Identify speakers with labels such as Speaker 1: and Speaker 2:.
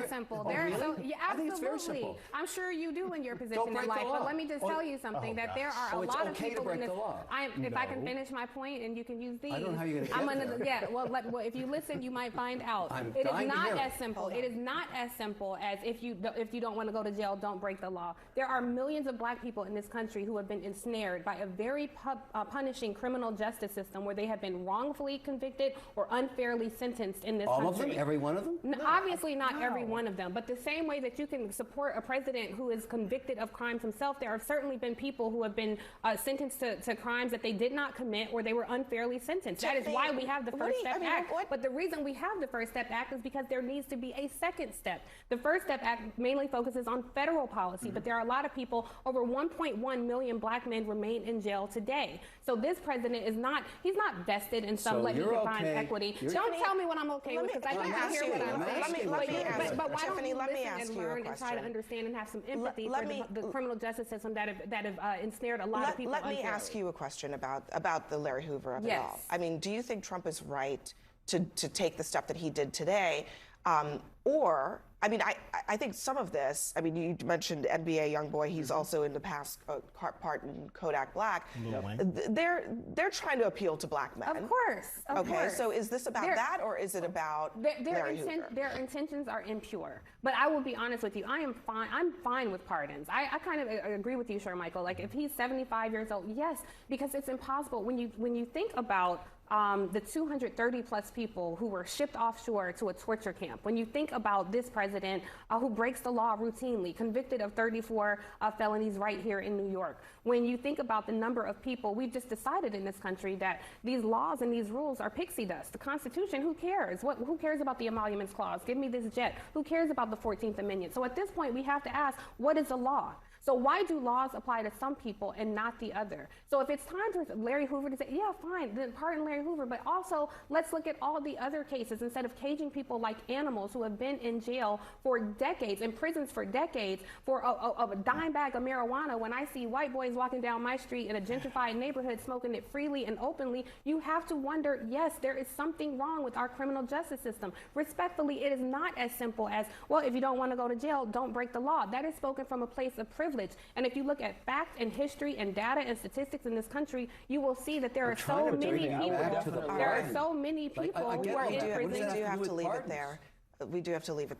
Speaker 1: as simple.
Speaker 2: Really?
Speaker 1: Yeah,
Speaker 2: I think it's very
Speaker 1: absolutely.
Speaker 2: simple.
Speaker 1: I'm sure you do in your position in
Speaker 2: break the
Speaker 1: life.
Speaker 2: law.
Speaker 1: But let me just tell you something, that there are a
Speaker 2: it's
Speaker 1: lot of
Speaker 2: okay to
Speaker 1: people
Speaker 2: break
Speaker 1: in this.
Speaker 2: the law.
Speaker 1: If I can finish my point, and you can use these.
Speaker 2: I don't know how you're going to get there.
Speaker 1: Yeah, well, if you listen, you might find out. It is not as simple. It is not as simple as if you don't want to go to jail, don't break the law. There are millions of black people in this country who have been ensnared by a very punishing criminal justice system where they have been wrongfully convicted or unfairly sentenced in this country.
Speaker 2: All of them? Every one of them?
Speaker 1: No, obviously not every one of them, but the same way that you can support a president who is convicted of crimes himself, there have certainly been people who have been sentenced to crimes that they did not commit or they were unfairly sentenced. That is why we have the First Step Act. But the reason we have the First Step Act is because there needs to be a second step. The First Step Act mainly focuses on federal policy, but there are a lot of people, over 1.1 million black men remain in jail today. So this president is not, he's not vested in some let me define equity. Don't tell me what I'm okay with, because I can hear what I'm saying. But why don't you listen and learn and try to understand and have some empathy for the criminal justice system that have ensnared a lot of people.
Speaker 3: Let me ask you a question about the Larry Hoover of it all. I mean, do you think Trump is right to take the step that he did today? Or, I mean, I think some of this, I mean, you mentioned NBA YoungBoy, he's also in the past part in Kodak Black. They're trying to appeal to black men.
Speaker 1: Of course.
Speaker 3: Okay, so is this about that, or is it about Larry Hoover?
Speaker 1: Their intentions are impure. But I will be honest with you, I'm fine with pardons. I kind of agree with you, Michael. Like, if he's 75 years old, yes, because it's impossible. When you think about the 230 plus people who were shipped offshore to a torture camp, when you think about this president who breaks the law routinely, convicted of 34 felonies right here in New York, when you think about the number of people, we've just decided in this country that these laws and these rules are pixie dust. The Constitution, who cares? Who cares about the emoluments clause? Give me this jet. Who cares about the 14th Amendment? So at this point, we have to ask, what is the law? So why do laws apply to some people and not the other? So if it's time for Larry Hoover to say, yeah, fine, then pardon Larry Hoover, but also let's look at all the other cases instead of caging people like animals who have been in jail for decades, in prisons for decades, for a dime bag of marijuana. When I see white boys walking down my street in a gentrified neighborhood smoking it freely and openly, you have to wonder, yes, there is something wrong with our criminal justice system. Respectfully, it is not as simple as, well, if you don't want to go to jail, don't break the law. That is spoken from a place of privilege. And if you look at facts and history and data and statistics in this country, you will see that there are so many people. There are so many people who are in prison.
Speaker 3: We do have to leave it there. We do have to leave it there.